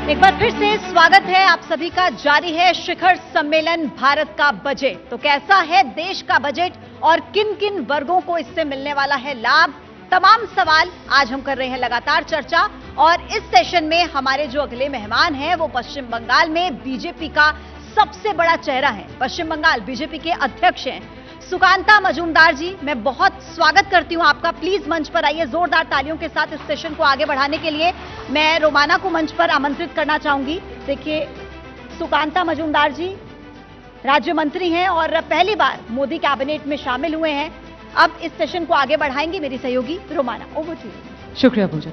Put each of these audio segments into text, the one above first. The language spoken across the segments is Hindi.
एक बार फिर से स्वागत है आप सभी का। जारी है शिखर सम्मेलन भारत का बजट। तो कैसा है देश का बजट और किन किन वर्गों को इससे मिलने वाला है लाभ, तमाम सवाल आज हम कर रहे हैं लगातार चर्चा। और इस सेशन में हमारे जो अगले मेहमान हैं वो पश्चिम बंगाल में बीजेपी का सबसे बड़ा चेहरा है। पश्चिम बंगाल बीजेपी के अध्यक्ष हैं सुकांता मजूमदार जी। मैं बहुत स्वागत करती हूं आपका। प्लीज मंच पर आइए जोरदार तालियों के साथ। इस सेशन को आगे बढ़ाने के लिए मैं रोमाना को मंच पर आमंत्रित करना चाहूंगी। देखिए, सुकांता मजूमदार जी राज्य मंत्री हैं और पहली बार मोदी कैबिनेट में शामिल हुए हैं। अब इस सेशन को आगे बढ़ाएंगी मेरी सहयोगी रोमाना। Over to you. शुक्रिया पूजा।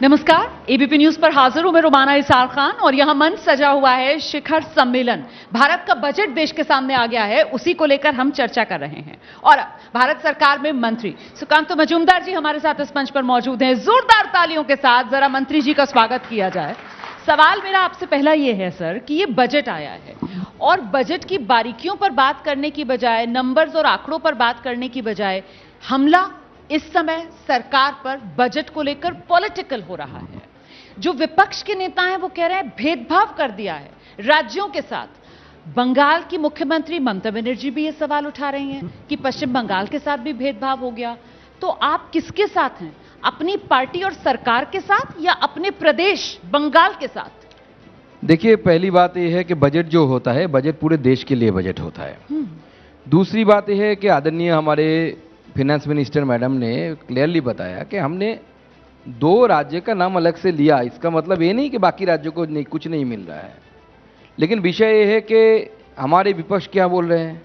नमस्कार, एबीपी न्यूज पर हाजिर हूं मैं रोमाना इसार खान और यहां मंच सजा हुआ है शिखर सम्मेलन। भारत का बजट देश के सामने आ गया है, उसी को लेकर हम चर्चा कर रहे हैं। और भारत सरकार में मंत्री सुकांता मजूमदार जी हमारे साथ इस मंच पर मौजूद हैं। जोरदार तालियों के साथ जरा मंत्री जी का स्वागत किया जाए। सवाल मेरा आपसे पहला ये है सर कि ये बजट आया है और बजट की बारीकियों पर बात करने की बजाय, नंबर्स और आंकड़ों पर बात करने की बजाय हमला इस समय सरकार पर बजट को लेकर पॉलिटिकल हो रहा है। जो विपक्ष के नेता हैं वो कह रहे हैं भेदभाव कर दिया है राज्यों के साथ। बंगाल की मुख्यमंत्री ममता बनर्जी भी ये सवाल उठा रही हैं कि पश्चिम बंगाल के साथ भी भेदभाव हो गया। तो आप किसके साथ हैं, अपनी पार्टी और सरकार के साथ या अपने प्रदेश बंगाल के साथ? देखिए, पहली बात यह है कि बजट जो होता है, बजट पूरे देश के लिए बजट होता है। दूसरी बात यह है कि आदरणीय हमारे फाइनेंस मिनिस्टर मैडम ने क्लियरली बताया कि हमने 2 राज्य का नाम अलग से लिया। इसका मतलब ये नहीं कि बाकी राज्यों को कुछ नहीं मिल रहा है, लेकिन विषय ये है कि हमारे विपक्ष क्या बोल रहे हैं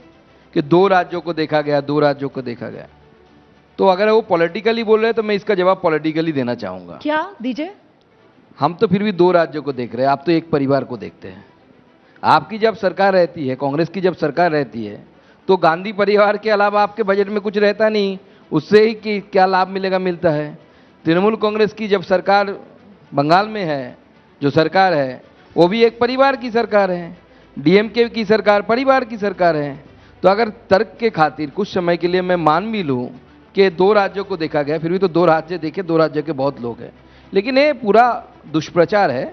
कि 2 राज्यों को देखा गया, 2 राज्यों को देखा गया। तो अगर वो पॉलिटिकली बोल रहे हैं तो मैं इसका जवाब पॉलिटिकली देना चाहूंगा। क्या दीजिए? हम तो फिर भी 2 राज्यों को देख रहे हैं, आप तो एक परिवार को देखते हैं। आपकी जब सरकार रहती है, कांग्रेस की जब सरकार रहती है, तो गांधी परिवार के अलावा आपके बजट में कुछ रहता नहीं, उससे ही कि क्या लाभ मिलेगा मिलता है। तृणमूल कांग्रेस की जब सरकार बंगाल में है, जो सरकार है वो भी एक परिवार की सरकार है। डीएमके की सरकार परिवार की सरकार है। तो अगर तर्क के खातिर कुछ समय के लिए मैं मान भी लूँ कि 2 राज्यों को देखा गया, फिर भी तो 2 राज्य देखे, 2 राज्य के बहुत लोग हैं। लेकिन ये पूरा दुष्प्रचार है,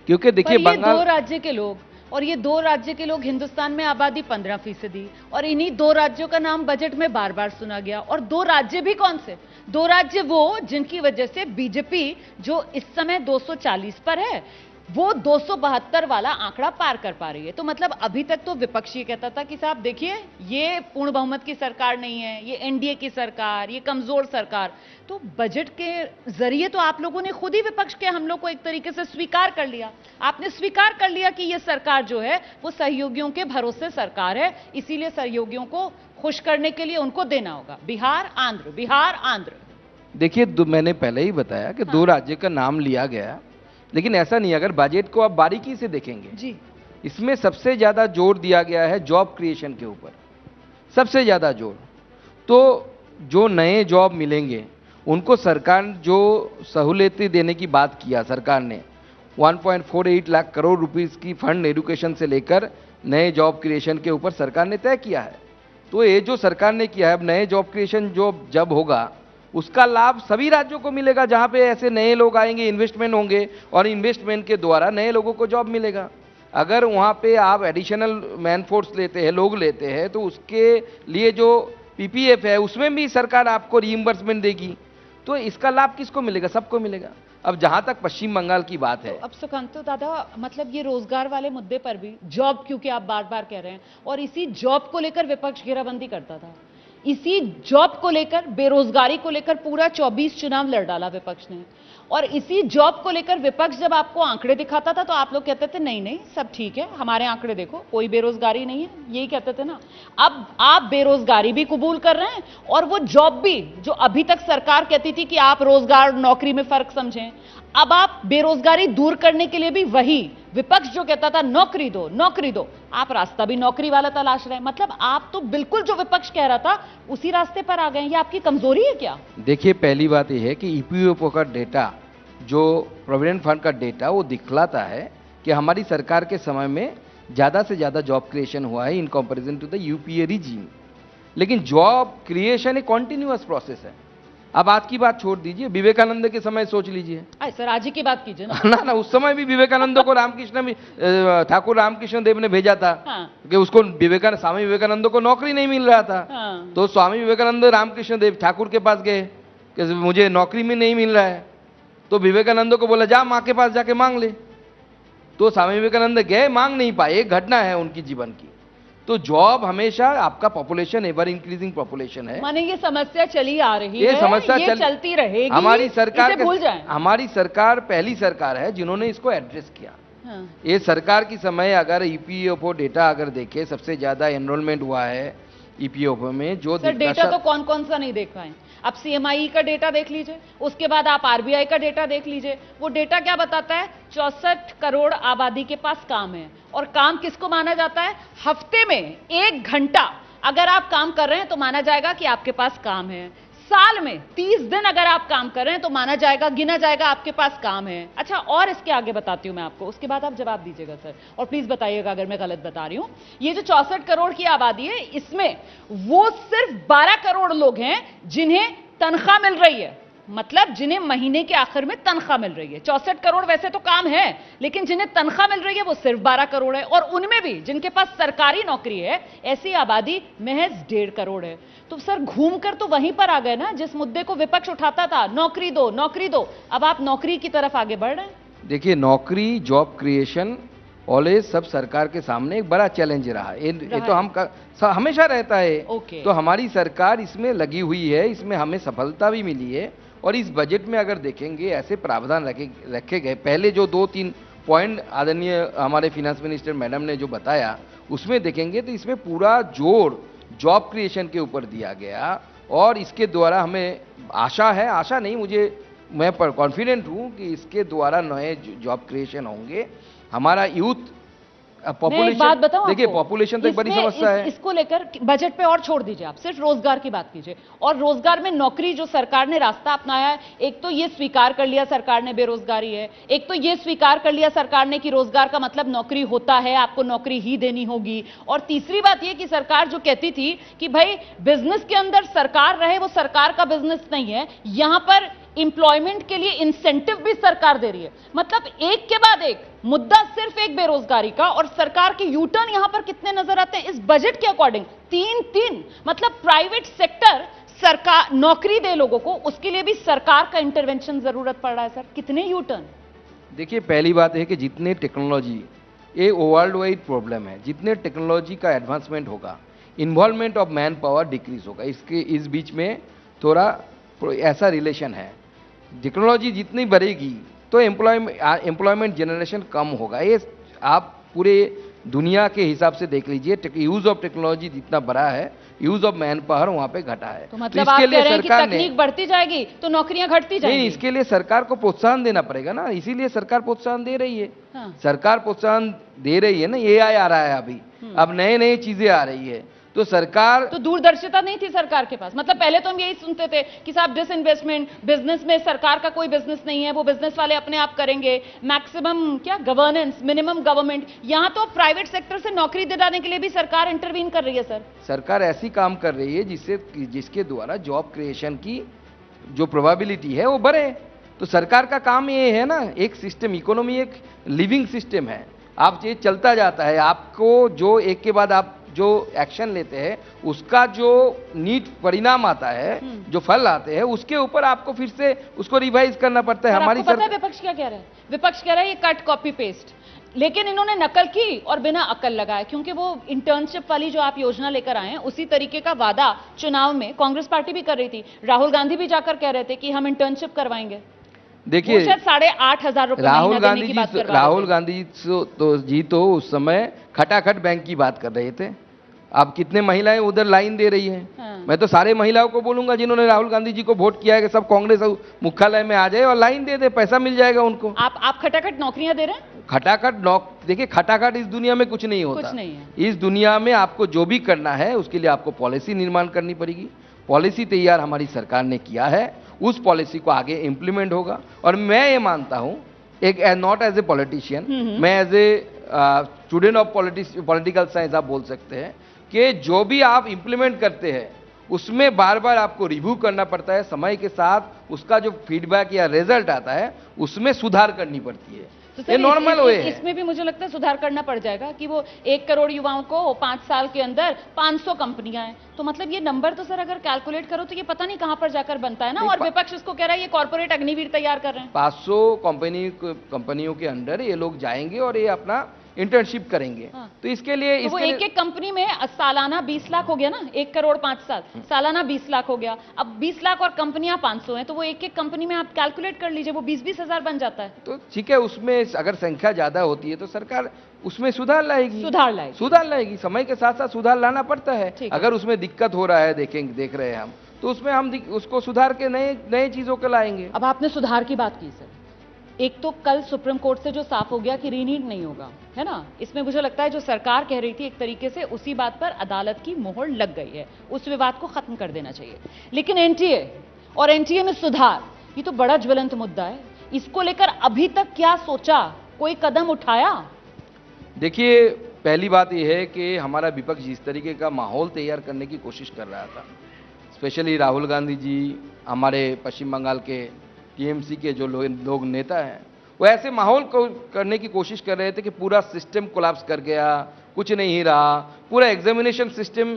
क्योंकि देखिए बंगाल 2 राज्य के लोग और ये 2 राज्य के लोग, हिंदुस्तान में आबादी 15% और इन्हीं 2 राज्यों का नाम बजट में बार बार सुना गया। और 2 राज्य भी कौन से? 2 राज्य वो जिनकी वजह से बीजेपी जो इस समय 240 पर है वो 272 वाला आंकड़ा पार कर पा रही है। तो मतलब अभी तक तो विपक्ष ये कहता था कि साहब देखिए ये पूर्ण बहुमत की सरकार नहीं है, ये एनडीए की सरकार, ये कमजोर सरकार। तो बजट के जरिए तो आप लोगों ने खुद ही विपक्ष के हमलों को एक तरीके से स्वीकार कर लिया। आपने स्वीकार कर लिया कि ये सरकार जो है वो सहयोगियों के भरोसे सरकार है, इसीलिए सहयोगियों को खुश करने के लिए उनको देना होगा। बिहार आंध्र, बिहार आंध्र। देखिए, मैंने पहले ही बताया कि 2 राज्य का नाम लिया गया, लेकिन ऐसा नहीं। अगर बजट को आप बारीकी से देखेंगे जी, इसमें सबसे ज्यादा जोर दिया गया है जॉब क्रिएशन के ऊपर, सबसे ज्यादा जोर। तो जो नए जॉब मिलेंगे उनको सरकार जो सहूलियतें देने की बात किया, सरकार ने 1.48 लाख करोड़ रुपीस की फंड एजुकेशन से लेकर नए जॉब क्रिएशन के ऊपर सरकार ने तय किया है। तो ये जो सरकार ने किया है, अब नए जॉब क्रिएशन जो जब होगा उसका लाभ सभी राज्यों को मिलेगा, जहां पे ऐसे नए लोग आएंगे, इन्वेस्टमेंट होंगे और इन्वेस्टमेंट के द्वारा नए लोगों को जॉब मिलेगा। अगर वहां पे आप एडिशनल मैन फोर्स लेते हैं, लोग लेते हैं, तो उसके लिए जो पीपीएफ है उसमें भी सरकार आपको रीइंबर्समेंट देगी। तो इसका लाभ किसको मिलेगा? सबको मिलेगा। अब जहां तक पश्चिम बंगाल की बात है, तो अब सुकांत दादा मतलब ये रोजगार वाले मुद्दे पर भी जॉब, क्योंकि आप बार बार कह रहे हैं, और इसी जॉब को लेकर विपक्ष घेराबंदी करता था, इसी जॉब को लेकर, बेरोजगारी को लेकर पूरा 24 चुनाव लड़ डाला विपक्ष ने। और इसी जॉब को लेकर विपक्ष जब आपको आंकड़े दिखाता था तो आप लोग कहते थे नहीं नहीं सब ठीक है, हमारे आंकड़े देखो, कोई बेरोजगारी नहीं है, यही कहते थे ना। अब आप बेरोजगारी भी कबूल कर रहे हैं और वो जॉब भी जो अभी तक सरकार कहती थी कि आप रोजगार नौकरी में फर्क समझें, अब आप बेरोजगारी दूर करने के लिए भी वही विपक्ष जो कहता था नौकरी दो नौकरी दो, आप रास्ता भी नौकरी वाला तलाश रहे हैं। मतलब आप तो बिल्कुल जो विपक्ष कह रहा था उसी रास्ते पर आ गए। ये आपकी कमजोरी है क्या? देखिए, पहली बात यह है कि ईपीएफओ का डेटा, जो प्रोविडेंट फंड का डेटा, वो दिखलाता है कि हमारी सरकार के समय में ज़्यादा से ज़्यादा जॉब क्रिएशन हुआ है in comparison to the UPA regime. लेकिन जॉब क्रिएशन एक कॉन्टिन्यूअस प्रोसेस है। अब आज की बात छोड़ दीजिए, विवेकानंद के समय सोच लीजिए। सर आज ही की बात कीजिए ना। ना उस समय भी विवेकानंद को ठाकुर रामकृष्ण देव ने भेजा था। हाँ। कि उसको स्वामी विवेकानंद को नौकरी नहीं मिल रहा था। हाँ। तो स्वामी विवेकानंद रामकृष्ण देव ठाकुर के पास गए कि मुझे नौकरी में नहीं मिल रहा है। तो विवेकानंद को बोला जा माँ के पास जाके मांग ले। तो स्वामी विवेकानंद गए, मांग नहीं पाए। एक घटना है उनकी जीवन की। तो जॉब हमेशा, आपका पॉपुलेशन एवर इंक्रीजिंग पॉपुलेशन है, माने ये समस्या चली आ रही ये है, समस्या ये चलती रहेगी। हमारी सरकार इसे भूल जाएं। हमारी सरकार पहली सरकार है जिन्होंने इसको एड्रेस किया। हाँ। ये सरकार की समय अगर ईपीएफओ डेटा अगर देखे, सबसे ज्यादा एनरोलमेंट हुआ है ईपीएफओ में। जो सर डेटा तो कौन कौन सा नहीं देख पाए। आप सीएमआई का डेटा देख लीजिए, उसके बाद आप आरबीआई का डेटा देख लीजिए। वो डेटा क्या बताता है? 64 करोड़ आबादी के पास काम है। और काम किसको माना जाता है? हफ्ते में 1 घंटा अगर आप काम कर रहे हैं तो माना जाएगा कि आपके पास काम है। साल में 30 दिन अगर आप काम कर रहे हैं तो माना जाएगा, गिना जाएगा आपके पास काम है। अच्छा, और इसके आगे बताती हूं मैं आपको, उसके बाद आप जवाब दीजिएगा सर, और प्लीज बताइएगा अगर मैं गलत बता रही हूं। ये जो 64 करोड़ की आबादी है, इसमें वो सिर्फ 12 करोड़ लोग हैं जिन्हें तनख्वाह मिल रही है, मतलब जिन्हें महीने के आखिर में तनख्वाह मिल रही है। 64 करोड़ वैसे तो काम है, लेकिन जिन्हें तनख्वाह मिल रही है वो सिर्फ 12 करोड़ है। और उनमें भी जिनके पास सरकारी नौकरी है, ऐसी आबादी महज 1.5 करोड़ है। तो सर घूमकर तो वहीं पर आ गए ना जिस मुद्दे को विपक्ष उठाता था, नौकरी दो नौकरी दो। अब आप नौकरी की तरफ आगे बढ़ रहे हैं। देखिए, नौकरी, जॉब क्रिएशन ऑलवेज सब सरकार के सामने एक बड़ा चैलेंज रहा है। ये तो हमेशा रहता है। ओके। तो हमारी सरकार इसमें लगी हुई है, इसमें हमें सफलता भी मिली है। और इस बजट में अगर देखेंगे, ऐसे प्रावधान रखे गए। पहले जो 2-3 पॉइंट आदरणीय हमारे फिनेंस मिनिस्टर मैडम ने जो बताया, उसमें देखेंगे तो इसमें पूरा जोर जॉब क्रिएशन के ऊपर दिया गया। और इसके द्वारा हमें आशा है, आशा नहीं, मैं कॉन्फिडेंट हूं कि इसके द्वारा नए जॉब क्रिएशन होंगे। हमारा यूथ पॉपुलेशन, देखिए पॉपुलेशन तो एक बड़ी समस्या है। इसको लेकर बजट पे और छोड़ दीजिए, आप सिर्फ रोजगार की बात कीजिए। और रोजगार में नौकरी जो सरकार ने रास्ता अपनाया है, एक तो ये स्वीकार कर लिया सरकार ने बेरोजगारी है, एक तो ये स्वीकार कर लिया सरकार ने कि रोजगार का मतलब नौकरी होता है, आपको नौकरी ही देनी होगी। और तीसरी बात ये कि सरकार जो कहती थी कि भाई बिजनेस के अंदर सरकार रहे, वो सरकार का बिजनेस नहीं है, यहां पर इंप्लॉयमेंट के लिए इंसेंटिव भी सरकार दे रही है। मतलब एक के बाद एक मुद्दा, सिर्फ एक बेरोजगारी का, और सरकार के यू टर्न यहां पर कितने नजर आते हैं इस बजट के अकॉर्डिंग? 3 मतलब प्राइवेट सेक्टर सरकार नौकरी दे लोगों को, उसके लिए भी सरकार का इंटरवेंशन जरूरत पड़ रहा है। सर कितने यू टर्न? देखिए, पहली बात है कि जितने टेक्नोलॉजी, ये वर्ल्ड वाइड प्रॉब्लम है, जितने टेक्नोलॉजी का एडवांसमेंट होगा, involvement of man power decrease होगा। इस बीच में थोड़ा ऐसा रिलेशन है। टेक्नोलॉजी जितनी बढ़ेगी तो एम्प्लॉयमेंट जनरेशन कम होगा। ये आप पूरे दुनिया के हिसाब से देख लीजिए, यूज ऑफ टेक्नोलॉजी जितना बढ़ा है, यूज ऑफ मैन पावर वहां पे घटा है। तो मतलब आप कह रहे हैं कि तकनीक बढ़ती जाएगी तो नौकरियां घटती जाएंगी? नहीं, इसके लिए सरकार को प्रोत्साहन देना पड़ेगा ना, इसीलिए सरकार प्रोत्साहन दे रही है। हाँ। सरकार प्रोत्साहन दे रही है ना, एआई आ रहा है अभी, अब नए चीजें आ रही है। तो सरकार, तो दूरदर्शिता नहीं थी सरकार के पास। मतलब पहले तो हम यही सुनते थे कि साहब डिसइन्वेस्टमेंट, बिजनेस में सरकार का कोई बिजनेस नहीं है, वो बिजनेस वाले अपने आप करेंगे, मैक्सिमम क्या गवर्नेंस, मिनिमम गवर्नमेंट। यहां तो प्राइवेट सेक्टर से नौकरी दिलाने के लिए भी सरकार इंटरवीन कर रही है। सर सरकार ऐसी काम कर रही है जिसके द्वारा जॉब क्रिएशन की जो प्रोबेबिलिटी है वो बढ़े। तो सरकार का काम ये है ना, एक सिस्टम, इकोनॉमी एक लिविंग सिस्टम है। आप ये चलता जाता है, आपको जो एक के बाद आप जो एक्शन लेते हैं उसका जो नीट परिणाम आता है, जो फल आते हैं, उसके ऊपर आपको फिर से उसको रिवाइज करना पड़ता है। हमारी पता है विपक्ष क्या कह रहा है? विपक्ष कह रहा है ये कट कॉपी पेस्ट, लेकिन इन्होंने नकल की और बिना अकल लगाए, क्योंकि वो इंटर्नशिप वाली जो आप योजना लेकर आए हैं, उसी तरीके का वादा चुनाव में कांग्रेस पार्टी भी कर रही थी। राहुल गांधी भी जाकर कह रहे थे कि हम इंटर्नशिप करवाएंगे। देखिए, 8,500 रुपए राहुल गांधी जी तो उस समय खटाखट बैंक की बात कर रहे थे। अब कितने महिलाएं उधर लाइन दे रही हैं। हाँ। मैं तो सारे महिलाओं को बोलूंगा जिन्होंने राहुल गांधी जी को वोट किया है कि सब कांग्रेस मुख्यालय में आ जाए और लाइन दे दे, पैसा मिल जाएगा उनको। आप खटाखट नौकरियां दे रहे हैं? देखिए, खटाखट इस दुनिया में कुछ नहीं होता। कुछ नहीं है। इस दुनिया में आपको जो भी करना है उसके लिए आपको पॉलिसी निर्माण करनी पड़ेगी। पॉलिसी तैयार हमारी सरकार ने किया है, उस पॉलिसी को आगे इंप्लीमेंट होगा। और मैं ये मानता हूं, एक नॉट एज ए पॉलिटिशियन, मैं as a student of political science आप बोल सकते हैं कि जो भी आप इंप्लीमेंट करते हैं उसमें बार बार आपको रिव्यू करना पड़ता है, समय के साथ उसका जो फीडबैक या रिजल्ट आता है उसमें सुधार करनी पड़ती है। तो ये सर नॉर्मल वे है। इसमें भी मुझे लगता है सुधार करना पड़ जाएगा कि वो 1 करोड़ युवाओं को 5 साल के अंदर 500 कंपनियां हैं, तो मतलब ये नंबर तो सर अगर कैलकुलेट करो तो ये पता नहीं कहां पर जाकर बनता है ना। और विपक्ष इसको कह रहा है ये कॉर्पोरेट अग्निवीर तैयार कर रहे हैं। 500 कंपनियों के अंडर ये लोग जाएंगे और ये अपना इंटर्नशिप करेंगे। हाँ। तो इसके लिए तो वो एक कंपनी में सालाना 20 लाख हो गया ना, 1 करोड़ 5 साल, सालाना 20 लाख हो गया। अब 20 लाख और कंपनियां 500 हैं, तो वो एक कंपनी में आप कैलकुलेट कर लीजिए, वो 20-20 हजार बन जाता है। तो ठीक है, उसमें अगर संख्या ज्यादा होती है तो सरकार उसमें सुधार लाएगी। समय के साथ साथ सुधार लाना पड़ता है। अगर उसमें दिक्कत हो रहा है, देख रहे हैं हम, तो उसमें हम उसको सुधार के नए चीजों को लाएंगे। अब आपने सुधार की बात की सर, एक तो कल सुप्रीम कोर्ट से जो साफ हो गया कि रीनीट नहीं होगा, है ना, इसमें मुझे लगता है जो सरकार कह रही थी एक तरीके से उसी बात पर अदालत की मोहर लग गई है, उस विवाद को खत्म कर देना चाहिए। लेकिन एनटीए और एनटीए में सुधार, ये तो बड़ा ज्वलंत मुद्दा है, इसको लेकर अभी तक क्या सोचा, कोई कदम उठाया? देखिए, पहली बात यह है कि हमारा विपक्ष जिस तरीके का माहौल तैयार करने की कोशिश कर रहा था, स्पेशली राहुल गांधी जी, हमारे पश्चिम बंगाल के टीएमसी के जो लोग नेता हैं, वो ऐसे माहौल को करने की कोशिश कर रहे थे कि पूरा सिस्टम कोलैप्स कर गया, कुछ नहीं रहा। पूरा एग्जामिनेशन सिस्टम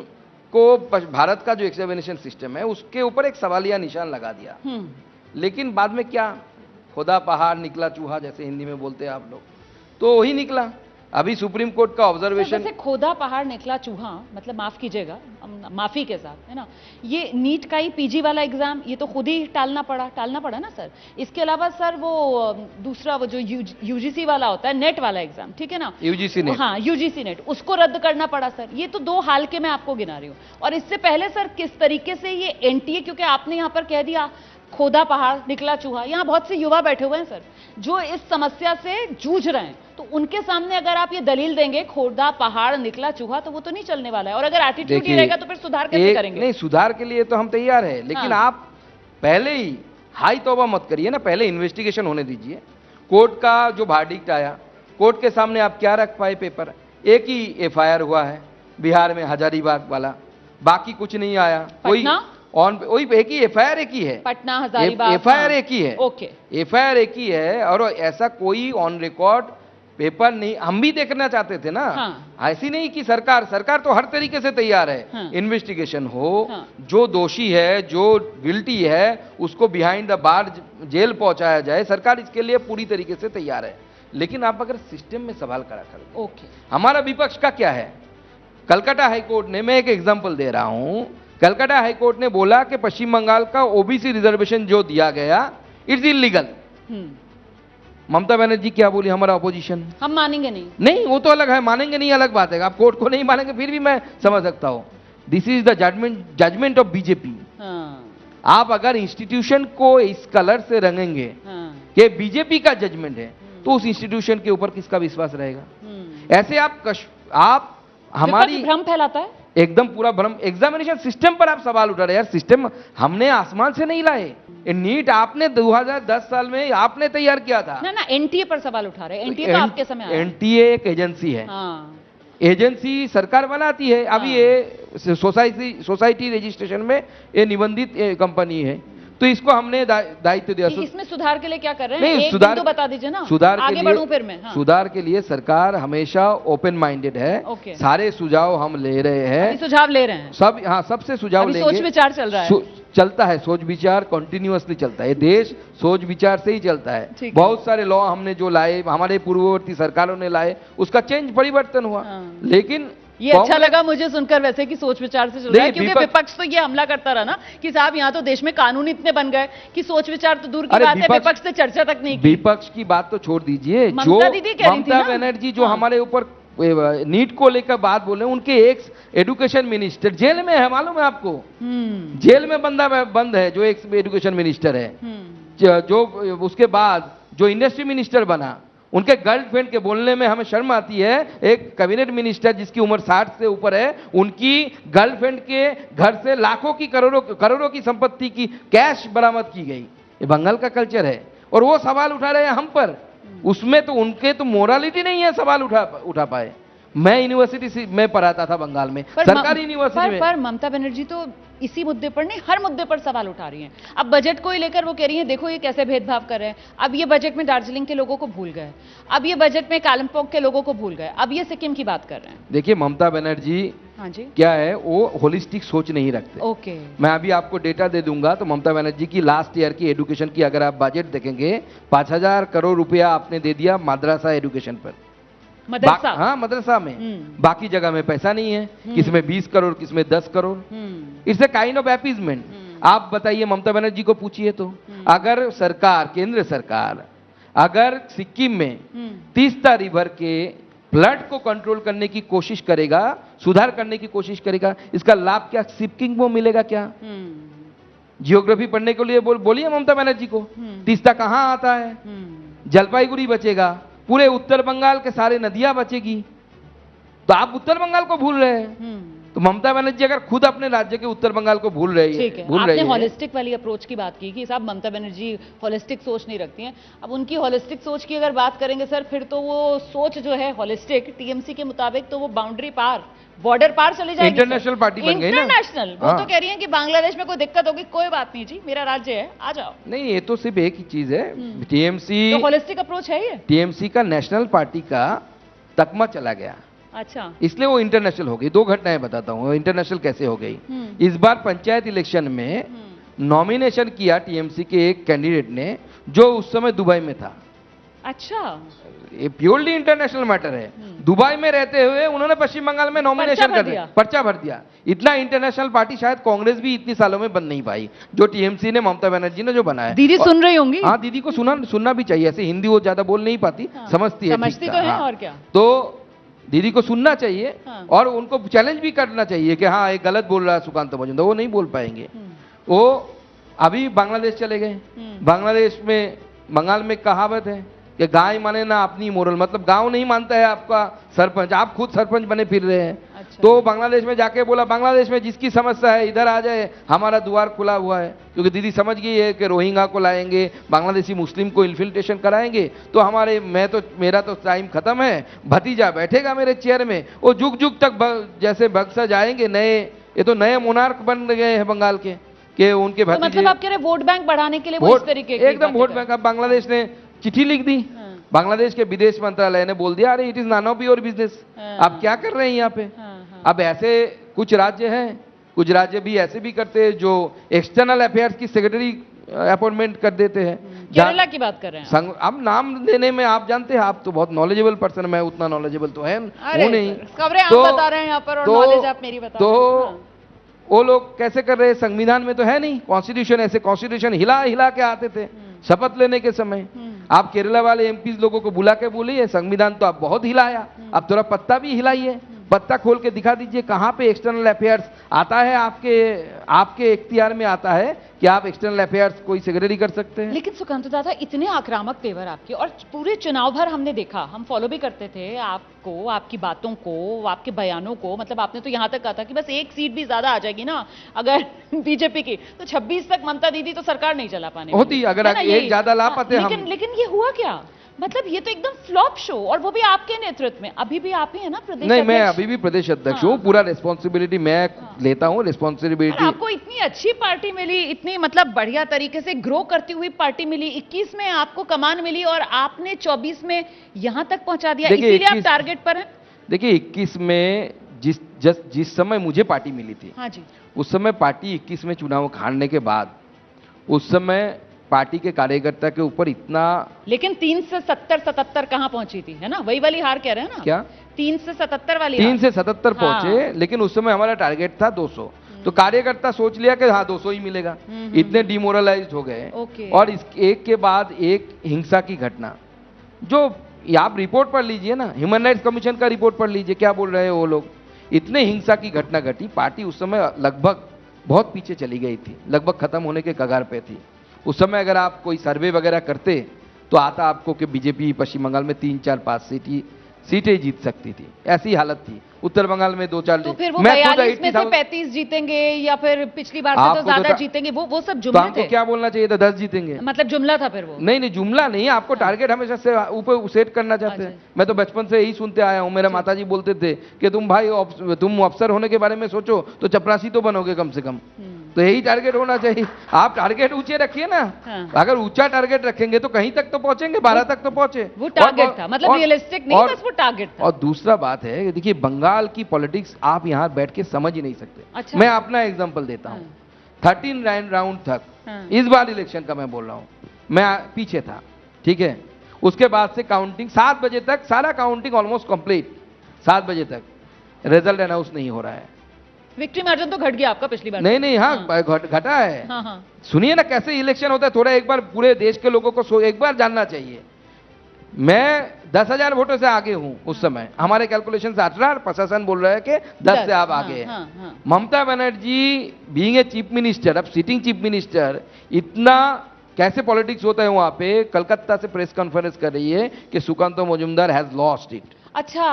को, भारत का जो एग्जामिनेशन सिस्टम है उसके ऊपर एक सवालिया निशान लगा दिया। लेकिन बाद में क्या, खुदा पहाड़ निकला चूहा, जैसे हिंदी में बोलते हैं आप लोग, तो वही निकला। अभी सुप्रीम कोर्ट का ऑब्जर्वेशन, जैसे खोदा पहाड़ निकला चूहा, मतलब माफ कीजिएगा, माफी के साथ, है ना, ये नीट का ही पीजी वाला एग्जाम, ये तो खुद ही टालना पड़ा ना सर। इसके अलावा सर वो दूसरा वो जो यूजीसी वाला होता है, नेट वाला एग्जाम, ठीक है ना, यूजीसी नेट, हाँ यूजीसी नेट, उसको रद्द करना पड़ा सर। ये तो 2 हाल के मैं आपको गिना रही हूँ। और इससे पहले सर किस तरीके से ये एनटीए, क्योंकि आपने यहाँ पर कह दिया खोदा पहाड़ निकला चूहा, यहाँ बहुत से युवा बैठे हुए हैं सर जो इस समस्या से जूझ रहे हैं, तो उनके सामने अगर आप ये दलील देंगे खोदा पहाड़ निकला चूहा, तो वो तो नहीं चलने वाला है। और अगर एटीट्यूड ही रहेगा तो फिर सुधार कैसे करेंगे? नहीं, सुधार के लिए तो हम तैयार हैं, लेकिन आप पहले ही हाई तौबा मत करिए ना, पहले इन्वेस्टिगेशन होने दीजिए। कोर्ट का जो वर्डिक्ट आया, कोर्ट के सामने आप क्या रख पाए पेपर? एक ही एफआईआर हुआ है बिहार में, हजारीबाग वाला, बाकी कुछ नहीं आया। कोई वही एक ही एफआईआर एक ही है, पटना हजारीबाग एफआईआर एक ही है। ओके, एफआईआर एक ही है, और ऐसा कोई ऑन रिकॉर्ड पेपर नहीं। हम भी देखना चाहते थे ना। ऐसी नहीं कि सरकार तो हर तरीके से तैयार है, इन्वेस्टिगेशन हो, जो दोषी है, जो गिल्टी है, उसको बिहाइंड द बार जेल पहुंचाया जाए, सरकार इसके लिए पूरी तरीके से तैयार है। लेकिन आप अगर सिस्टम में सवाल खड़ा करें, ओके, हमारा विपक्ष का क्या है? कलकत्ता हाईकोर्ट ने, मैं एक एग्जाम्पल दे रहा हूं, कलकत्ता हाईकोर्ट ने बोला कि पश्चिम बंगाल का ओबीसी रिजर्वेशन जो दिया गया, इट्स इलीगल। ममता बनर्जी क्या बोली, हमारा अपोजिशन, हम मानेंगे नहीं, वो तो अलग है, मानेंगे नहीं अलग बात है, आप कोर्ट को नहीं मानेंगे फिर भी मैं समझ सकता हूं। This is the judgement of BJP. आप अगर इंस्टीट्यूशन को इस कलर से रंगेंगे कि बीजेपी का जजमेंट है, तो उस इंस्टीट्यूशन के ऊपर किसका विश्वास रहेगा? ऐसे आप हमारी भ्रम फैलाता है, एकदम पूरा भ्रम। एग्जामिनेशन सिस्टम पर आप सवाल उठा रहे हैं। यार, सिस्टम हमने आसमान से नहीं लाए, नीट आपने 2010 साल में आपने तैयार किया था ना। एनटीए पर सवाल उठा रहे हैं, एनटीए तो आपके समय आया। एनटीए एक एजेंसी है, एजेंसी सरकार बनाती है। अभी ये सोसाइटी रजिस्ट्रेशन में ये निबंधित कंपनी है, तो इसको हमने दायित्व दिया। इसमें सुधार के लिए क्या कर रहे हैं? नहीं, सुधार तो बता दीजिए ना, सुधार आगे बढ़ूं फिर मैं। सुधार के लिए सरकार हमेशा ओपन माइंडेड है। सारे सुझाव हम ले रहे हैं, सुझाव ले रहे हैं सब, हाँ, सबसे सुझाव लेंगे। सोच विचार चल रहा है, चलता है सोच विचार, कंटिन्यूअसली चलता है। ये देश सोच विचार से ही चलता है। बहुत सारे लॉ हमने जो लाए, हमारे पूर्ववर्ती सरकारों ने लाए, उसका चेंज परिवर्तन हुआ। लेकिन ये अच्छा लगा मुझे सुनकर वैसे कि सोच विचार से चल रहा है, क्योंकि विपक्ष तो ये हमला करता रहा ना कि साहब यहाँ तो देश में कानून इतने बन गए कि सोच विचार तो दूर की बात है, विपक्ष से चर्चा तक नहीं की। विपक्ष की बात तो छोड़ दीजिए, जो ममता बनर्जी जो हमारे ऊपर नीट को लेकर बात बोले, उनके एक्स एजुकेशन मिनिस्टर जेल में है, मालूम है आपको? जेल में बंद है जो एक्स एजुकेशन मिनिस्टर है। जो उसके बाद जो इंडस्ट्री मिनिस्टर बना, उनके गर्लफ्रेंड के बोलने में हमें शर्म आती है। एक कैबिनेट मिनिस्टर जिसकी उम्र 60 से ऊपर है, उनकी गर्लफ्रेंड के घर से लाखों की करोड़ों की संपत्ति की कैश बरामद की गई। ये बंगाल का कल्चर है, और वो सवाल उठा रहे हैं हम पर। उसमें तो उनके तो मोरालिटी नहीं है सवाल उठा पाए। मैं यूनिवर्सिटी में पढ़ाता था बंगाल में, सरकारी यूनिवर्सिटी में। पर ममता बनर्जी तो इसी मुद्दे पर नहीं, हर मुद्दे पर सवाल उठा रही हैं। अब बजट को ही लेकर वो कह रही हैं देखो ये कैसे भेदभाव कर रहे हैं। अब ये बजट में दार्जिलिंग के लोगों को भूल गए, अब ये बजट में कालिम्पोंग के लोगों को भूल गए, अब ये सिक्किम की बात कर रहे हैं। देखिए ममता बनर्जी हाँ जी, क्या है, वो होलिस्टिक सोच नहीं रखते। ओके, मैं अभी आपको डेटा दे दूंगा तो ममता बनर्जी की लास्ट ईयर की एजुकेशन की अगर आप बजट देखेंगे 5,000 करोड़ रुपया आपने दे दिया मद्रासा एजुकेशन पर। मदरसा। हाँ मदरसा में, बाकी जगह में पैसा नहीं है, किसमें 20 करोड़ किसमें 10 crore. It's a kind of appeasement. आप बताइए ममता बनर्जी को पूछिए तो, अगर सरकार, केंद्र सरकार अगर सिक्किम में तीस्ता रिवर के फ्लड को कंट्रोल करने की कोशिश करेगा, सुधार करने की कोशिश करेगा, इसका लाभ क्या सिक्किम को मिलेगा? क्या जियोग्राफी पढ़ने के लिए बोलिए ममता बनर्जी को, तीस्ता कहां आता है? जलपाईगुड़ी बचेगा, पूरे उत्तर बंगाल के सारे नदियां बचेगी। तो आप उत्तर बंगाल को भूल रहे हैं। तो ममता बनर्जी अगर खुद अपने राज्य के उत्तर बंगाल को भूल रही है, आपने हॉलिस्टिक वाली अप्रोच की बात की कि साहब ममता बनर्जी हॉलिस्टिक सोच नहीं रखती हैं। अब उनकी हॉलिस्टिक सोच की अगर बात करेंगे सर, फिर तो वो सोच जो है हॉलिस्टिक टीएमसी के मुताबिक तो वो बाउंड्री पार, बॉर्डर पार चली जाएगी। इंटरनेशनल पार्टी बन गई ना, इंटरनेशनल। वो तो कह रही है कि बांग्लादेश में कोई दिक्कत होगी, कोई बात नहीं जी, मेरा राज्य है, आ जाओ। नहीं, ये तो सिर्फ एक ही चीज है, टीएमसी तो हॉलिस्टिक अप्रोच है ये। टीएमसी का नेशनल पार्टी का तकमा चला गया, अच्छा, इसलिए वो इंटरनेशनल हो गई। दो घटनाएं बताता हूँ इंटरनेशनल कैसे हो गई। इस बार पंचायत इलेक्शन में नॉमिनेशन किया टीएमसी के एक कैंडिडेट ने जो उस समय दुबई में था। अच्छा, ये प्योरली इंटरनेशनल मैटर है। दुबई में रहते हुए उन्होंने पश्चिम बंगाल में नॉमिनेशन कर दिया, पर्चा भर दिया। इतना इंटरनेशनल पार्टी शायद कांग्रेस भी इतनी सालों में बन नहीं पाई जो टीएमसी ने, ममता बनर्जी ने जो बनाया। दीदी सुन रही होंगी। हाँ, दीदी को सुनना भी चाहिए। ऐसे हिंदी वो ज्यादा बोल नहीं पाती, समझती है, समझती तो है। हाँ। और क्या, तो दीदी को सुनना चाहिए और उनको चैलेंज भी करना चाहिए कि हाँ ये गलत बोल रहा है सुकांत मजूमदार। वो नहीं बोल पाएंगे। वो अभी बांग्लादेश चले गए। बांग्लादेश में, बंगाल में कहावत है कि गाय माने ना अपनी मोरल, मतलब गांव नहीं मानता है आपका सरपंच, आप खुद सरपंच बने फिर रहे हैं। अच्छा। तो बांग्लादेश में जाके बोला बांग्लादेश में जिसकी समस्या है इधर आ जाए, हमारा द्वार खुला हुआ है। क्योंकि दीदी समझ गई है कि रोहिंग्या को लाएंगे, बांग्लादेशी मुस्लिम को इन्फिल्ट्रेशन कराएंगे तो मेरा तो टाइम खत्म है, भतीजा बैठेगा मेरे चेयर में, वो जुग जुग तक जैसे बक्सा जाएंगे। ये तो नए मोनार्क बन गए हैं बंगाल के उनके भतीजे। तो मतलब आप कह रहे वोट बैंक बढ़ाने के लिए वो इस तरीके की एकदम वोट बैंक। अब बांग्लादेश ने चिट्ठी लिख दी, बांग्लादेश के विदेश मंत्रालय ने बोल दिया अरे it is none of your business, आप क्या कर रहे हैं यहाँ पे। अब ऐसे कुछ राज्य हैं, कुछ राज्य भी ऐसे भी करते हैं जो एक्सटर्नल अफेयर्स की सेक्रेटरी अपॉइंटमेंट कर देते हैं। केरला की बात कर रहे हैं अब नाम देने में आप जानते हैं, आप तो बहुत नॉलेजेबल पर्सन, मैं उतना नॉलेजेबल तो है वो नहीं। खबरें आप बता रहे हैं यहाँ पर और नॉलेज आप मेरी बता रहे हैं। तो वो लोग कैसे कर रहे हैं, संविधान में तो है नहीं, कॉन्स्टिट्यूशन ऐसे कॉन्स्टिट्यूशन हिला के आते थे शपथ लेने के समय। आप केरला वाले एमपीज लोगों को बुला के बोलिए संविधान तो आप बहुत हिलाया, अब थोड़ा पत्ता भी हिलाइए, पत्ता खोल के दिखा दीजिए कहां पे एक्सटर्नल अफेयर्स आता है, आपके इख्तियार में आता है कि आप एक्सटर्नल अफेयर्स कोई सेक्रेटरी कर सकते हैं। लेकिन सुकांत दादा इतने आक्रामक तेवर आपके, और पूरे चुनाव भर हमने देखा, हम फॉलो भी करते थे आपको, आपकी बातों को, आपके बयानों को। मतलब आपने तो यहां तक कहा था कि बस एक सीट भी ज्यादा आ जाएगी ना अगर बीजेपी की, तो 26 तक ममता दीदी तो सरकार नहीं चला पाने होती, अगर एक ज्यादा ला पाते हम। लेकिन ये हुआ क्या, मतलब ये तो एकदम फ्लॉप शो, और वो भी आपके नेतृत्व में। अभी भी आप ही है ना प्रदेश नहीं, मैं अभी भी प्रदेश अध्यक्ष हूँ। पूरा रिस्पॉन्सिबिलिटी मैं लेता हूँ, रिस्पॉन्सिबिलिटी। आपको इतनी अच्छी पार्टी मिली, इतनी मतलब बढ़िया तरीके से ग्रो करती हुई पार्टी मिली, 21 में आपको कमान मिली और आपने 24 में यहां तक पहुंचा दिया, इसीलिए आप टारगेट पर हैं। देखिए 21 में जिस समय मुझे पार्टी मिली थी, हाँ जी, उस समय पार्टी 21 में चुनाव हारने के बाद उस समय पार्टी के कार्यकर्ता के ऊपर इतना, लेकिन 3 से 77 कहां पहुंची थी, है ना, वही वाली हार कह रहे हैं ना। क्या 3 से 77 वाली 3 से 77 पहुंचे, लेकिन उस समय हमारा टारगेट था 200। तो कार्यकर्ता सोच लिया कि हाँ 200 ही मिलेगा, इतने डिमोरलाइज हो गए। और इस एक के बाद एक हिंसा की घटना, जो आप रिपोर्ट पढ़ लीजिए ना, ह्यूमन राइट्स कमीशन का रिपोर्ट पढ़ लीजिए, क्या बोल रहे हैं वो लोग। इतने हिंसा की घटना घटी, पार्टी उस समय लगभग बहुत पीछे चली गई थी, लगभग खत्म होने के कगार पे थी। उस समय अगर आप कोई सर्वे वगैरह करते तो आता आपको कि बीजेपी पश्चिम बंगाल में 3, 4, 5 सीट ही सीटें जीत सकती थी, ऐसी हालत थी। उत्तर बंगाल में 2-4 तो फिर वो मैं खुद 42 में से 80,000 35 जीतेंगे या फिर पिछली बार से तो आपको ज्यादा तो जीतेंगे, वो सब तो जुमले हमको थे। क्या बोलना चाहिए था? 10 जीतेंगे। मतलब जुमला था फिर वो। नहीं जुमला नहीं, आपको टारगेट हमेशा से ऊपर सेट करना चाहते हैं। अच्छा। मैं तो बचपन से यही सुनते आया हूं, मेरा माताजी बोलते थे कि तुम भाई तुम अफसर होने के बारे में सोचो तो चपरासी तो बनोगे कम से कम। तो यही टारगेट होना चाहिए। आप टारगेट ऊंचे रखिए ना। हाँ। अगर ऊंचा टारगेट रखेंगे तो कहीं तक तो पहुंचेंगे, 12 तक तो पहुंचे। वो टारगेट था, मतलब रियलिस्टिक नहीं, बस वो टारगेट था। और दूसरा बात है, देखिए बंगाल की पॉलिटिक्स आप यहाँ बैठ के समझ ही नहीं सकते। अच्छा। मैं अपना एग्जांपल देता हूँ। 13 राउंड तक, हाँ। इस बार इलेक्शन का मैं बोल रहा हूँ, मैं पीछे था, ठीक है। उसके बाद से काउंटिंग 7 बजे तक, सारा काउंटिंग ऑलमोस्ट कंप्लीट, 7 बजे तक रिजल्ट अनाउंस नहीं हो रहा है। विक्ट्री मार्जिन तो घट गया आपका पिछली बार। नहीं हाँ, घटा है। हाँ हाँ। सुनिए ना कैसे इलेक्शन होता है, थोड़ा एक बार पूरे देश के लोगों को एक बार जानना चाहिए। मैं 10,000 वोटों से आगे हूं उस समय, हमारे कैलकुलेशन से 18, प्रशासन बोल रहा है कि 10 से आप आगे हैं। हाँ। Mamata Banerjee being a chief minister, अब सिटिंग चीफ मिनिस्टर, इतना कैसे पॉलिटिक्स होता है वहां पे, कलकत्ता से प्रेस कॉन्फ्रेंस कर रही है कि Sukanta Majumdar has lost it. अच्छा,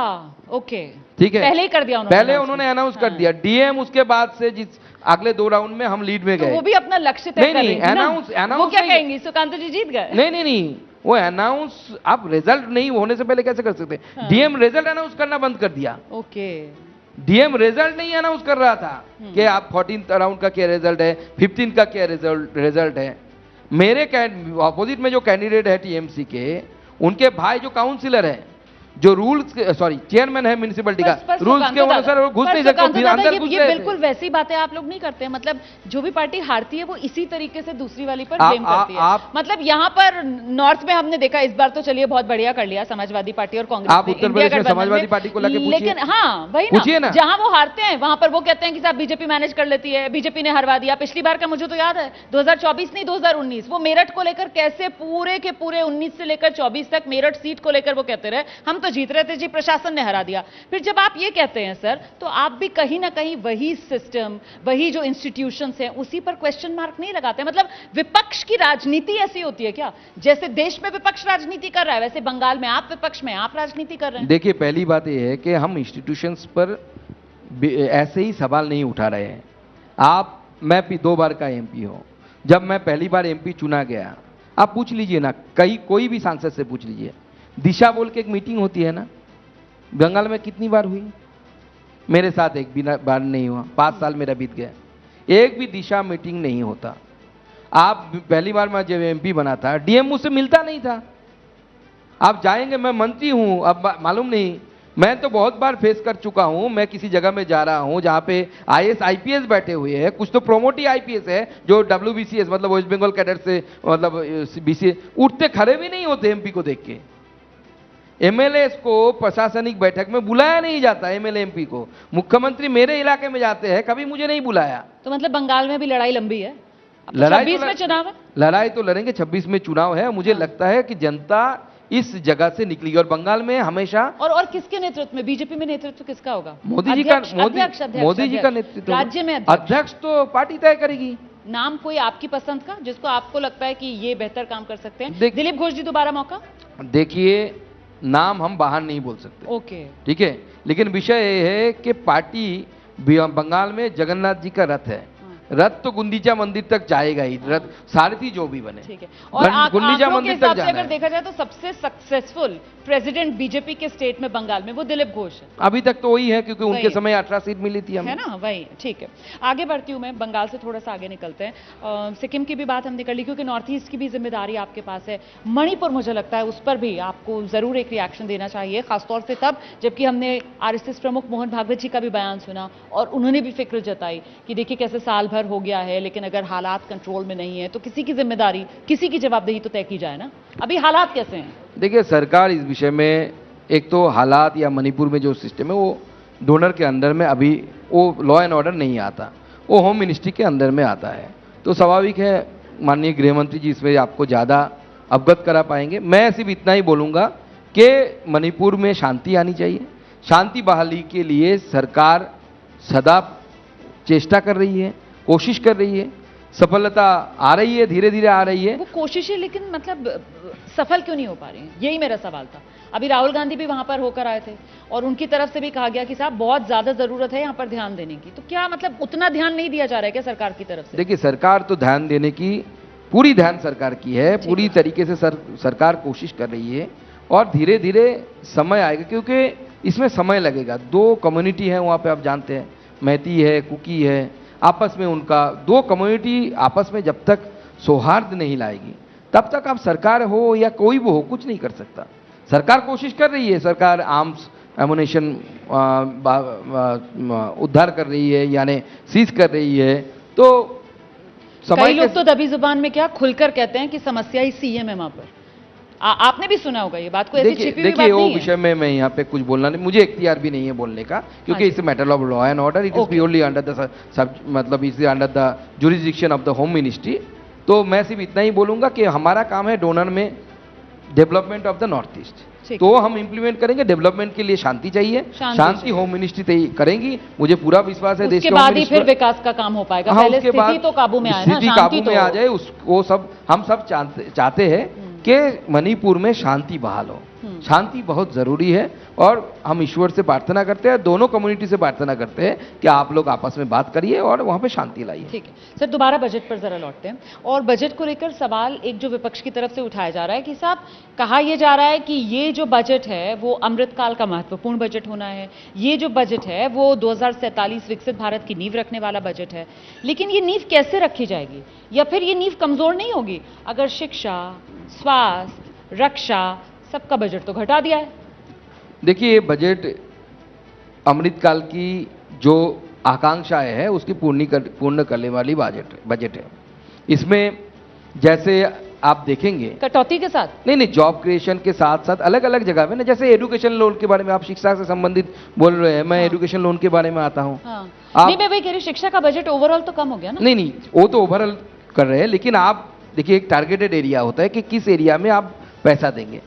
ओके, ठीक है, पहले ही कर दिया उन्होंने। पहले उन्होंने अनाउंस कर दिया। डीएम उसके बाद से जिस अगले 2 राउंड में हम लीड में तो गए। वो भी अपना लक्ष्य तय कर रही थी ना। वो क्या कहेंगी, सुकांत जी जीत गए? नहीं, वो अनाउंस, आप रिजल्ट नहीं होने से पहले कैसे कर सकते? डीएम रिजल्ट अनाउंस करना बंद कर दिया। ओके, डीएम रिजल्ट नहीं अनाउंस कर रहा था कि आप 14th राउंड का क्या रिजल्ट है, 15th का क्या रिजल्ट है। मेरे अपोजिट में जो कैंडिडेट है टीएमसी के, उनके भाई जो काउंसिलर है, जो रूल्स चेयरमैन है म्युनिसिपैलिटी का, रूल्स के अनुसार वो घुस नहीं सकते, अंदर घुस ये बिल्कुल वैसी बातें आप लोग नहीं करते हैं। मतलब जो भी पार्टी हारती है वो इसी तरीके से दूसरी वाली पर ब्लेम करती है। मतलब यहाँ पर नॉर्थ में हमने देखा, इस बार तो चलिए बहुत बढ़िया कर लिया समाजवादी पार्टी और कांग्रेस। आप उत्तर प्रदेश में समाजवादी पार्टी को लेकर पूछिए। लेकिन हाँ वही पूछिए ना, जहां वो हारते हैं वहां पर वो कहते हैं कि साहब बीजेपी मैनेज कर लेती है, बीजेपी ने हरवा दिया। पिछली बार का मुझे तो याद है 2024 नहीं 2019, वो मेरठ को लेकर कैसे पूरे के पूरे 19 से लेकर 24 तक मेरठ सीट को लेकर वो कहते रहे हम तो जीत रहे थे जी, प्रशासन ने हरा दिया। फिर जब आप ये कहते हैं सर, तो आप भी कहीं ना कहीं वही सिस्टम, वही जो इंस्टीट्यूशंस हैं उसी पर क्वेश्चन मार्क नहीं लगाते? मतलब विपक्ष की राजनीति ऐसी होती है क्या? जैसे देश में विपक्ष राजनीति कर रहा है वैसे बंगाल में आप विपक्ष में आप राजनीति कर रहे हैं। देखिए पहली बात यह है कि हम इंस्टीट्यूशंस पर ऐसे ही सवाल नहीं उठा रहे हैं। मैं 2 बार का एमपी हूं। जब मैं पहली बार एमपी चुना गया, आप पूछ लीजिए ना, कोई भी सांसद से पूछ लीजिए, दिशा बोल के एक मीटिंग होती है ना, बंगाल में कितनी बार हुई? मेरे साथ एक भी बार नहीं हुआ। 5 साल मेरा बीत गया, एक भी दिशा मीटिंग नहीं होता। आप पहली बार मैं जब एमपी बना था, डीएम मुझसे मिलता नहीं था। आप जाएंगे, मैं मंत्री हूं, अब मालूम नहीं, मैं तो बहुत बार फेस कर चुका हूं। मैं किसी जगह में जा रहा हूं जहां पे आईएएस आईपीएस बैठे हुए हैं, कुछ तो प्रोमोटी आईपीएस है जो डब्ल्यूबीसीएस मतलब वेस्ट बंगाल कैडर से, मतलब बीसीए, उठते खड़े भी नहीं होते एमपी को देख के। एमएलएस को प्रशासनिक बैठक में बुलाया नहीं जाता, एमएलए एमपी को। मुख्यमंत्री मेरे इलाके में जाते हैं, कभी मुझे नहीं बुलाया। तो मतलब बंगाल में भी लड़ाई लंबी है। लड़ाई 26 में चुनाव है, लड़ाई तो लड़ेंगे, 26 में चुनाव है। मुझे लगता है कि जनता इस जगह से निकली, और बंगाल में हमेशा और किसके नेतृत्व में? बीजेपी में नेतृत्व किसका होगा? मोदी जी का नेतृत्व। राज्य में अध्यक्ष तो पार्टी तय करेगी। नाम कोई आपकी पसंद का जिसको आपको लगता है कि ये बेहतर काम कर सकते हैं? दिलीप घोष जी दोबारा मौका? देखिए नाम हम बाहर नहीं बोल सकते, ओके, ठीक है, लेकिन विषय यह है कि पार्टी बंगाल में जगन्नाथ जी का रथ है। रथ तो गुंडीचा मंदिर तक जाएगा ही, रथ सारथी जो भी बने, ठीक है। और गुंडीचा मंदिर तक जाना अगर देखा जाए तो सबसे सक्सेसफुल प्रेसिडेंट बीजेपी के स्टेट में बंगाल में वो दिलीप घोष है। अभी तक तो वही है, क्योंकि उनके समय 18 सीट मिली थी हमें, है ना, वही। ठीक है, आगे बढ़ती हूँ मैं, बंगाल से थोड़ा सा आगे निकलते हैं। सिक्किम की भी बात हमने कर ली क्योंकि नॉर्थ ईस्ट की भी जिम्मेदारी आपके पास है। मणिपुर मुझे लगता है उस पर भी आपको जरूर एक रिएक्शन देना चाहिए, खासतौर से तब जबकि हमने आरएसएस प्रमुख मोहन भागवत जी का भी बयान सुना और उन्होंने भी फिक्र जताई कि देखिए कैसे साल भर हो गया है, लेकिन अगर हालात कंट्रोल में नहीं है तो किसी की जिम्मेदारी, किसी की जवाबदेही तो तय की जाए ना। अभी हालात कैसे हैं? देखिए सरकार इस विषय में, एक तो हालात या मणिपुर में जो सिस्टम है वो डोनर के अंडर में, अभी वो लॉ एंड ऑर्डर नहीं आता, वो होम मिनिस्ट्री के अंदर में आता है। तो स्वाभाविक है माननीय गृह मंत्री जी इसमें आपको ज़्यादा अवगत करा पाएंगे। मैं सिर्फ इतना ही बोलूँगा कि मणिपुर में शांति आनी चाहिए। शांति बहाली के लिए सरकार सदा चेष्टा कर रही है, कोशिश कर रही है। सफलता आ रही है, धीरे धीरे आ रही है। वो कोशिशें लेकिन मतलब सफल क्यों नहीं हो पा रही हैं, यही मेरा सवाल था। अभी राहुल गांधी भी वहां पर होकर आए थे और उनकी तरफ से भी कहा गया कि साहब बहुत ज्यादा जरूरत है यहाँ पर ध्यान देने की, तो क्या मतलब उतना ध्यान नहीं दिया जा रहा है क्या सरकार की तरफ से? देखिए, सरकार तो ध्यान देने की, पूरी ध्यान सरकार की है, पूरी तरीके से सरकार कोशिश कर रही है और धीरे धीरे समय आएगा, क्योंकि इसमें समय लगेगा। दो कम्युनिटी है वहाँ पे, आप जानते हैं, मैती है, कुकी है, आपस में उनका दो कम्युनिटी आपस में जब तक सौहार्द नहीं लाएगी तब तक आप सरकार हो या कोई भी हो कुछ नहीं कर सकता। सरकार कोशिश कर रही है, सरकार आर्म्स एमुनेशन उद्धार कर रही है, यानी सीज कर रही है। तो कई लोग तो दबी जुबान में क्या खुलकर कहते हैं कि समस्या ही सीएम है वहां पर। आपने भी सुना होगा ये बात, कोई ऐसी छिपी हुई बात नहीं है। वो विषय में मैं यहाँ पे कुछ बोलना नहीं, मुझे इख्तियार भी नहीं है बोलने का, क्योंकि it's matter of law and order, it is purely under the मतलब is under the jurisdiction of the home ministry. तो मैं सिर्फ इतना ही बोलूंगा कि हमारा काम है डोनर में development of the north east, तो हम इंप्लीमेंट करेंगे। डेवलपमेंट के लिए शांति चाहिए, शांति होम मिनिस्ट्री करेंगी, मुझे पूरा विश्वास है। देश के बाद ही फिर विकास का काम हो पाएगा। पहले स्थिति तो काबू में आए ना, स्थिति काबू में आ जाए, उसको सब हम सब चाहते हैं कि मणिपुर में शांति बहाल हो। शांति बहुत जरूरी है और हम ईश्वर से प्रार्थना करते हैं, दोनों कम्युनिटी से प्रार्थना करते हैं कि आप लोग आपस में बात करिए और वहां पे शांति लाइए। ठीक है सर, दोबारा बजट पर जरा लौटते हैं। और बजट को लेकर सवाल एक जो विपक्ष की तरफ से उठाया जा रहा है कि साहब, कहा यह जा रहा है कि ये जो बजट है वो अमृतकाल का महत्वपूर्ण बजट होना है, ये जो बजट है वो 2047 विकसित भारत की नींव रखने वाला बजट है। लेकिन ये नींव कैसे रखी जाएगी, या फिर ये नींव कमजोर नहीं होगी अगर शिक्षा, स्वास्थ्य, रक्षा सबका बजट तो घटा दिया है? देखिए, बजट अमृतकाल की जो आकांक्षाएं है उसकी पूर्ण करने वाली बजट है। इसमें जैसे आप देखेंगे कटौती के साथ नहीं, जॉब क्रिएशन के साथ साथ अलग अलग जगह में ना, जैसे एजुकेशन लोन के बारे में, आप शिक्षा से संबंधित बोल रहे हैं, मैं एजुकेशन लोन के बारे में आता हूँ। नहीं, मैं वही कह रही हूँ, शिक्षा का बजट ओवरऑल तो कम हो गया ना। नहीं, वो तो ओवरऑल कर रहे हैं, लेकिन आप देखिए एक टारगेटेड एरिया होता है कि किस एरिया में आप पैसा देंगे।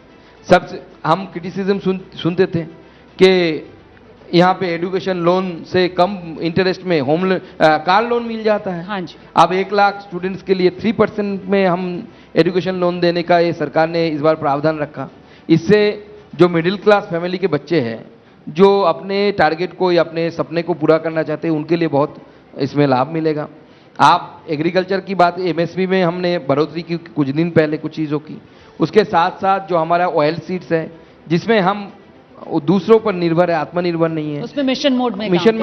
सबसे हम क्रिटिसिज्म सुनते थे कि यहाँ पे एजुकेशन लोन से कम इंटरेस्ट में कार लोन मिल जाता है। हाँ जी। अब 1 लाख स्टूडेंट्स के लिए 3% में हम एजुकेशन लोन देने का ये सरकार ने इस बार प्रावधान रखा। इससे जो मिडिल क्लास फैमिली के बच्चे हैं, जो अपने टारगेट को या अपने सपने को पूरा करना चाहते हैं, उनके लिए बहुत इसमें लाभ मिलेगा। आप एग्रीकल्चर की बात, एमएसपी में हमने बढ़ोतरी की कुछ दिन पहले कुछ चीज़ों की। उसके साथ साथ जो हमारा ऑयल सीड्स है, जिसमें हम दूसरों पर निर्भर है, आत्मनिर्भर नहीं है, उसमें मिशन मोड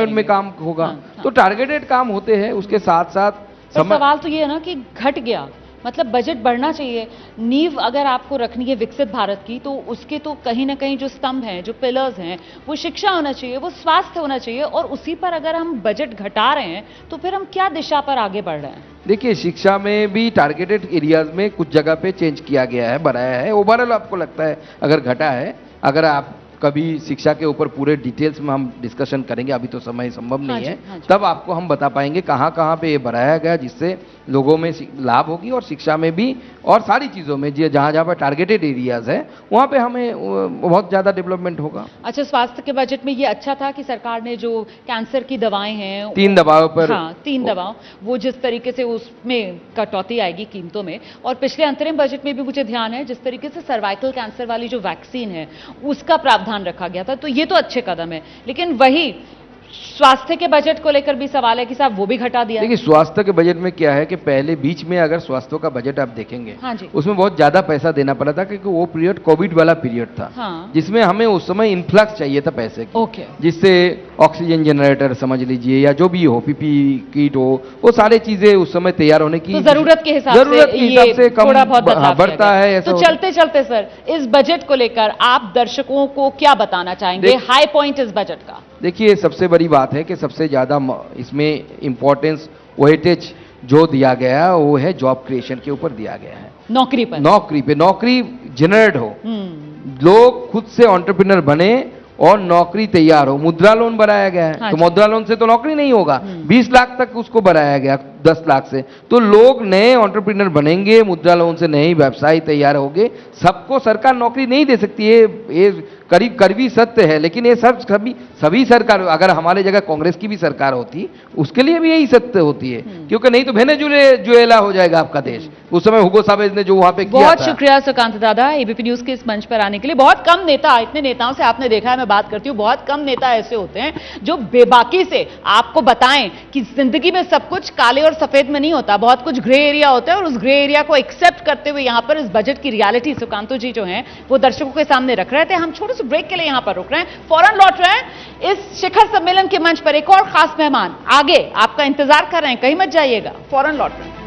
में काम होगा। तो टारगेटेड काम होते हैं। उसके साथ साथ सवाल तो ये है ना कि घट गया, मतलब बजट बढ़ना चाहिए। नींव अगर आपको रखनी है विकसित भारत की, तो उसके तो कहीं ना कहीं जो स्तंभ हैं, जो पिलर्स हैं, वो शिक्षा होना चाहिए, वो स्वास्थ्य होना चाहिए, और उसी पर अगर हम बजट घटा रहे हैं तो फिर हम क्या दिशा पर आगे बढ़ रहे हैं? देखिए, शिक्षा में भी टारगेटेड एरियाज में कुछ जगह पे चेंज किया गया है, बढ़ाया है। ओवरऑल आपको लगता है अगर घटा है, अगर आप कभी शिक्षा के ऊपर पूरे डिटेल्स में हम डिस्कशन करेंगे, अभी तो समय संभव नहीं है, तब आपको हम बता पाएंगे कहाँ कहाँ पे ये बढ़ाया गया, जिससे लोगों में लाभ होगी और शिक्षा में भी और सारी चीज़ों में जहाँ जहाँ पर टारगेटेड एरियाज है वहाँ पे हमें बहुत ज़्यादा डेवलपमेंट होगा। अच्छा, स्वास्थ्य के बजट में ये अच्छा था कि सरकार ने जो कैंसर की दवाएं हैं 3 दवाओं पर, हाँ 3 दवाओं, वो जिस तरीके से उसमें कटौती आएगी कीमतों में, और पिछले अंतरिम बजट में भी मुझे ध्यान है जिस तरीके से सर्वाइकल कैंसर वाली जो वैक्सीन है उसका प्रावधान रखा गया था, तो ये तो अच्छे कदम है। लेकिन वही स्वास्थ्य के बजट को लेकर भी सवाल है कि साहब वो भी घटा दिया। देखिए, स्वास्थ्य के बजट में क्या है कि पहले बीच में अगर स्वास्थ्य का बजट आप देखेंगे, हाँ जी, उसमें बहुत ज्यादा पैसा देना पड़ा था, क्योंकि वो पीरियड कोविड वाला पीरियड था। हाँ, जिसमें हमें उस समय इन्फ्लक्स चाहिए था पैसे की। ओके, जिससे ऑक्सीजन जनरेटर समझ लीजिए या जो भी हो, पीपी किट हो, वो सारी चीजें उस समय तैयार होने की, तो जरूरत के हिसाब से कम बढ़ता है। तो चलते चलते सर, इस बजट को लेकर आप दर्शकों को क्या बताना चाहेंगे, हाई पॉइंट इस बजट का? देखिए, सबसे बड़ी बात है कि सबसे ज्यादा इसमें इंपॉर्टेंस, वेटेज जो दिया गया है वो है जॉब क्रिएशन के ऊपर दिया गया है। नौकरी पे, नौकरी जनरेट हो, लोग खुद से एंटरप्रेन्योर बने और नौकरी तैयार हो। मुद्रा लोन बढ़ाया गया है, हाँ तो जी। मुद्रा लोन से तो नौकरी नहीं होगा, 20 लाख तक उसको बढ़ाया गया 10 लाख से। तो लोग नए एंटरप्रेन्योर बनेंगे, मुद्रा लोन से नए व्यवसाय तैयार होंगे। सबको सरकार नौकरी नहीं दे सकती, ये करीब कड़वी सत्य है, लेकिन ये सब सभी सरकार, अगर हमारे जगह कांग्रेस की भी सरकार होती उसके लिए भी यही सत्य होती है, क्योंकि नहीं तो वेनेजुएला हो जाएगा आपका देश। उस समय हुगो सावेज ने जो वहां पे किया बहुत था। शुक्रिया सुकांत दादा एबीपी न्यूज के इस मंच पर आने के लिए। बहुत कम नेता, इतने नेताओं से आपने देखा है, मैं बात करती हूँ, बहुत कम नेता ऐसे होते हैं जो बेबाकी से आपको बताएं कि जिंदगी में सब कुछ काले और सफेद में नहीं होता, बहुत कुछ ग्रे एरिया होता है, और उस ग्रे एरिया को एक्सेप्ट करते हुए यहां पर इस बजट की रियलिटी सुकांतो जी जो हैं वो दर्शकों के सामने रख रहे थे। हम छोटे से ब्रेक के लिए यहां पर रुक रहे हैं, फौरन लौट रहे हैं। इस शिखर सम्मेलन के मंच पर एक और खास मेहमान आगे आपका इंतजार कर रहे हैं, कहीं मत जाइएगा, फौरन लौट रहे हैं।